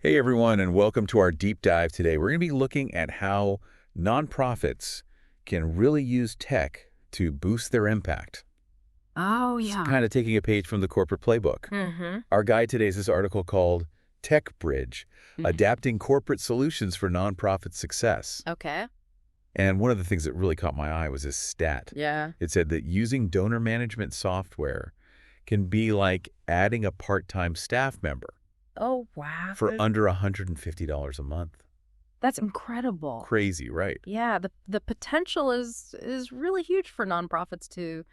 Hey everyone, and welcome to our deep dive today. We're going to be looking at how nonprofits can really use tech to boost their impact. Oh, It's yeah. kind of taking a page from the corporate playbook. Mm-hmm. Our guide today is this article called Tech Bridge, Adapting Corporate Solutions for Nonprofit Success. Okay. And one of the things that really caught my eye was this stat. Yeah. It said that using donor management software can be like adding a part-time staff member Oh, wow. for under $150 a month. That's incredible. Crazy, right? Yeah, the potential is really huge for nonprofits to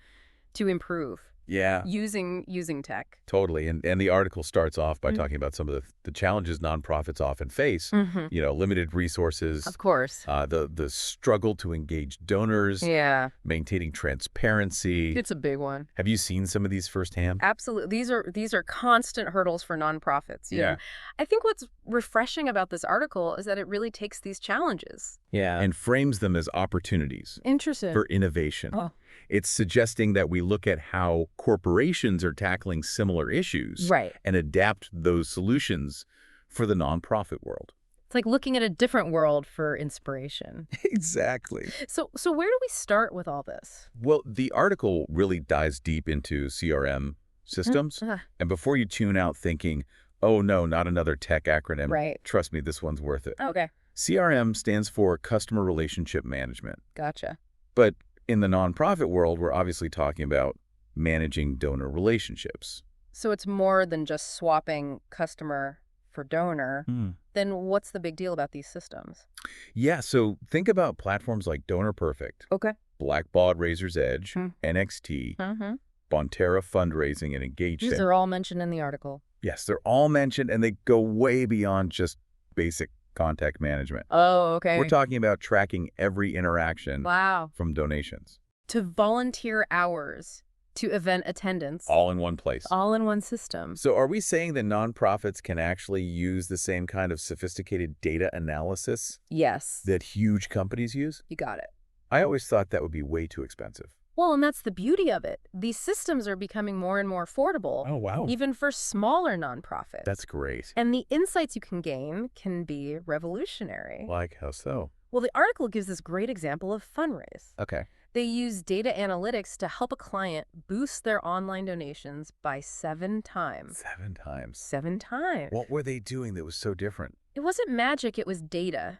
improve Yeah, using tech. totally. And the article starts off by Mm. talking about some of the challenges nonprofits often face. Mm-hmm. Limited resources, Of course. the struggle to engage donors, Yeah. maintaining transparency. It's a big one. Have you seen some of these firsthand? Absolutely. These are constant hurdles for nonprofits. Yeah. I think what's refreshing about this article is that it really takes these challenges. Yeah. And frames them as opportunities Interesting. for innovation. Oh. It's suggesting that we look at how corporations are tackling similar issues Right. and adapt those solutions for the nonprofit world. It's like looking at a different world for inspiration. Exactly. So where do we start with all this? Well, the article really dives deep into CRM systems. And before you tune out thinking, oh no, not another tech acronym, Right. trust me, this one's worth it. Okay. CRM stands for Customer Relationship Management. Gotcha. But in the nonprofit world, we're obviously talking about managing donor relationships. So it's more than just swapping customer for donor. Then what's the big deal about these systems? Yeah, so think about platforms like Donor Perfect, Okay. Blackbaud Razor's Edge, Hmm. NXT, Mm-hmm. Bonterra Fundraising, and These EngageSend. are all mentioned in the article. Yes, they're all mentioned, and they go way beyond just basic contact management. Oh, okay. We're talking about tracking every interaction Wow. from donations, To volunteer hours, to event attendance, all in one place. all in one system. So are we saying that nonprofits can actually use the same kind of sophisticated data analysis Yes. that huge companies use? You got it. I always thought that would be way too expensive. Well, and that's the beauty of it. These systems are becoming more and more affordable, Oh, wow. even for smaller nonprofits. That's great. And the insights you can gain can be revolutionary. Like how so? Well, the article gives this great example of Fundraise. Okay. They use data analytics to help a client boost their online donations by 7 times. 7 times. 7 times. What were they doing that was so different? It wasn't magic, it was data.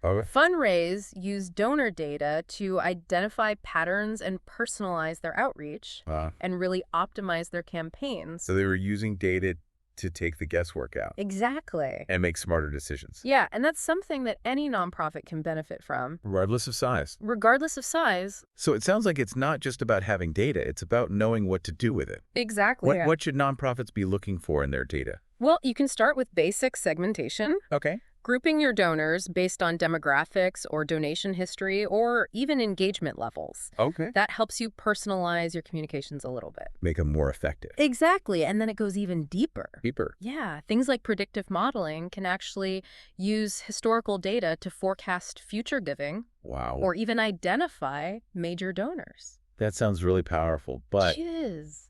Okay. Fundraise used donor data to identify patterns and personalize their outreach and really optimize their campaigns. So they were using data to take the guesswork out Exactly. and make smarter decisions, Yeah, and that's something that any nonprofit can benefit from, regardless of size. regardless of size. So it sounds like it's not just about having data, it's about knowing what to do with it. Exactly. What should nonprofits be looking for in their data? Well, you can start with basic segmentation. Okay. Grouping your donors based on demographics or donation history or even engagement levels. Okay. That helps you personalize your communications a little bit. Make them more effective. Exactly. And then it goes even deeper. Deeper. Yeah. Things like predictive modeling can actually use historical data to forecast future giving Wow. or even identify major donors. That sounds really powerful, but Jeez.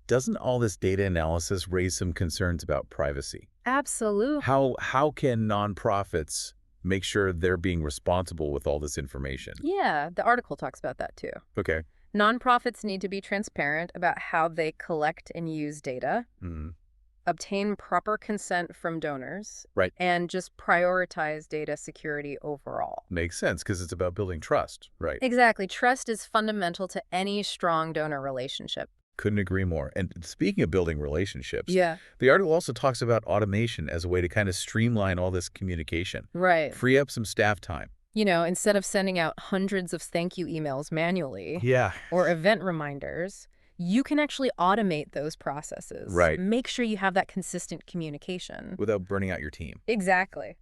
doesn't all this data analysis raise some concerns about privacy? Absolutely. How can nonprofits make sure they're being responsible with all this information? Yeah, the article talks about that too. Okay. Nonprofits need to be transparent about how they collect and use data, obtain proper consent from donors, Right. and just prioritize data security overall. Makes sense because it's about building trust, right? Exactly. Trust is fundamental to any strong donor relationship. Couldn't agree more. And speaking of building relationships, Yeah. the article also talks about automation as a way to kind of streamline all this communication, Right. free up some staff time. Instead of sending out hundreds of thank you emails manually Yeah. or event reminders, you can actually automate those processes. Right. Make sure you have that consistent communication. Without burning out your team. Exactly.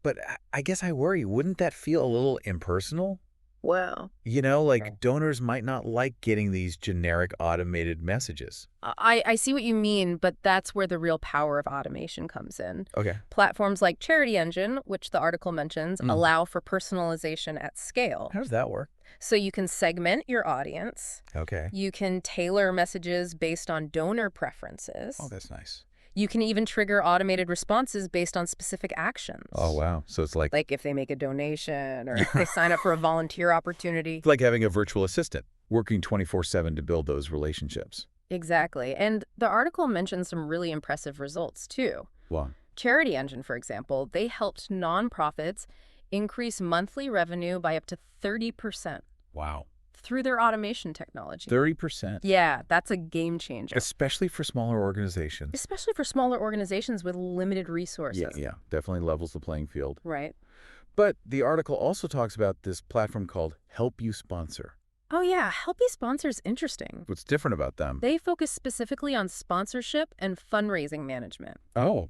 But I guess I worry, wouldn't that feel a little impersonal? Well, Like donors might not like getting these generic automated messages. I see what you mean, but that's where the real power of automation comes in. Okay. Platforms like Charity Engine, which the article mentions, allow for personalization at scale. How does that work? So you can segment your audience. Okay. You can tailor messages based on donor preferences. Oh, that's nice. You can even trigger automated responses based on specific actions. Oh, wow. So it's like Like if they make a donation or if they sign up for a volunteer opportunity. it's like having a virtual assistant working 24/7 to build those relationships. Exactly. And the article mentions some really impressive results, too. Wow. Charity Engine, for example, they helped nonprofits increase monthly revenue by up to 30% Wow. through their automation technology. 30%. Yeah, that's a game changer. Especially for smaller organizations. Especially for smaller organizations with limited resources. Yeah. Definitely levels the playing field. Right. But the article also talks about this platform called Help You Sponsor. Oh, yeah. Help Me Sponsor is interesting. What's different about them? They focus specifically on sponsorship and fundraising management. Oh,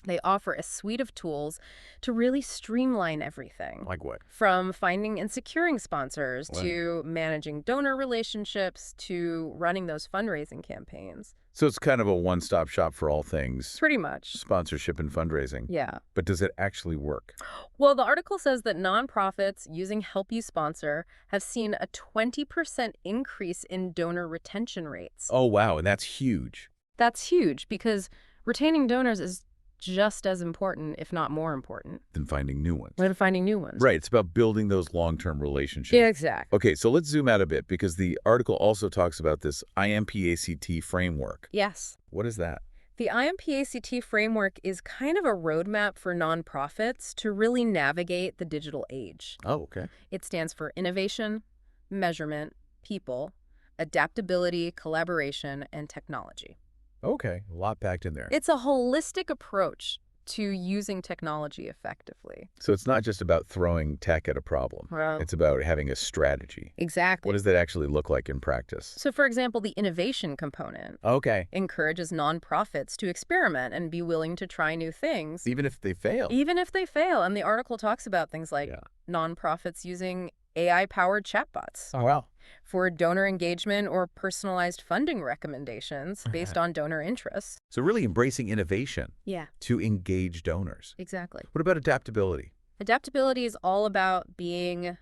They offer a suite of tools to really streamline everything. like what? From finding and securing sponsors Wow. to managing donor relationships to running those fundraising campaigns. So it's kind of a one-stop shop for all things Pretty much. sponsorship and fundraising. Yeah. But does it actually work? Well, the article says that nonprofits using Help You Sponsor have seen a 20% increase in donor retention rates. Oh, wow. And that's huge. That's huge because retaining donors is just as important, if not more important, Than finding new ones. than finding new ones. Right. It's about building those long-term relationships. Yeah, exactly. Okay, so let's zoom out a bit because the article also talks about this IMPACT framework. Yes. What is that? The IMPACT framework is kind of a roadmap for nonprofits to really navigate the digital age. Oh, okay. It stands for innovation, measurement, people, adaptability, collaboration, and technology. Okay, a lot packed in there. It's a holistic approach to using technology effectively. So it's not just about throwing tech at a problem. Well, It's about having a strategy. exactly. What does that actually look like in practice? So, for example, the innovation component Okay. encourages nonprofits to experiment and be willing to try new things, Even if they fail. even if they fail. And the article talks about things like Yeah. nonprofits using AI-powered chatbots Oh, wow. for donor engagement or personalized funding recommendations based on donor interests. So really embracing innovation Yeah, to engage donors. exactly. What about adaptability? Adaptability is all about being,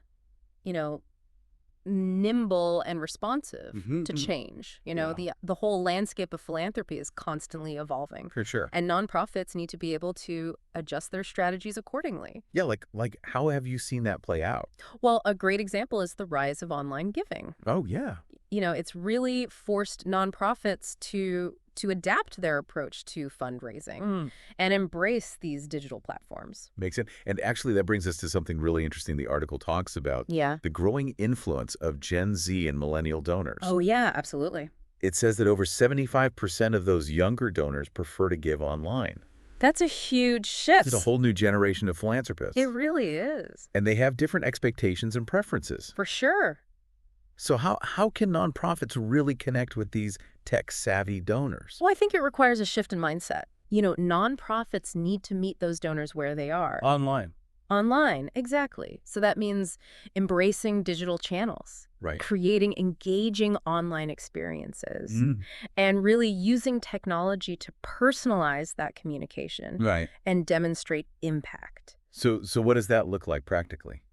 nimble and responsive to change. Yeah. The whole landscape of philanthropy is constantly evolving. For sure. And nonprofits need to be able to adjust their strategies accordingly. Yeah, like how have you seen that play out? Well, a great example is the rise of online giving. Oh, yeah. It's really forced nonprofits to adapt their approach to fundraising and embrace these digital platforms. Makes it. And actually, that brings us to something really interesting the article talks about. Yeah. The growing influence of Gen Z and millennial donors. Oh, yeah, absolutely. It says that over 75% of those younger donors prefer to give online. That's a huge shift. It's a whole new generation of philanthropists. It really is. And they have different expectations and preferences. For sure. So how can nonprofits really connect with these tech-savvy donors? Well, I think it requires a shift in mindset. Nonprofits need to meet those donors where they are. Online. Online, exactly. So that means embracing digital channels, Right. creating engaging online experiences, and really using technology to personalize that communication Right. and demonstrate impact. So what does that look like practically?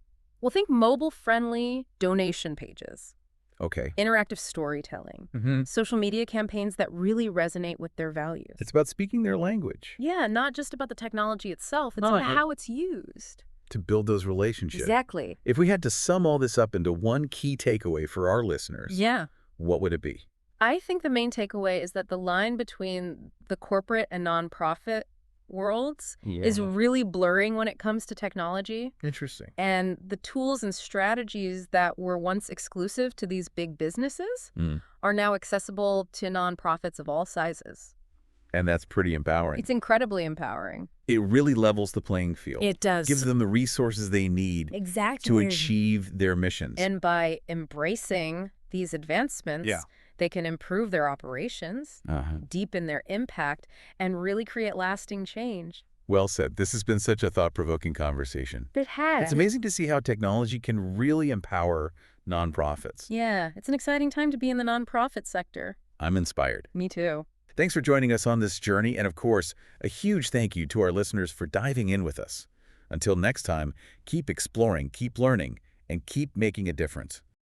Well, think mobile-friendly donation pages, Okay. interactive storytelling, social media campaigns that really resonate with their values. It's about speaking their language Yeah, not just about the technology itself. It's No, about how it's used. to build those relationships. Exactly. If we had to sum all this up into one key takeaway for our listeners, Yeah. what would it be? I think the main takeaway is that the line between the corporate and nonprofit worlds is really blurring when it comes to technology. Interesting. And the tools and strategies that were once exclusive to these big businesses are now accessible to nonprofits of all sizes. And that's pretty empowering. It's incredibly empowering. It really levels the playing field. It does. Gives them the resources they need Exactly. to achieve their missions. And by embracing these advancements, Yeah. they can improve their operations, deepen their impact, and really create lasting change. Well said. This has been such a thought-provoking conversation. It has. It's amazing to see how technology can really empower nonprofits. Yeah, it's an exciting time to be in the nonprofit sector. I'm inspired. Me too. Thanks for joining us on this journey, and of course, a huge thank you to our listeners for diving in with us. Until next time, keep exploring, keep learning, and keep making a difference.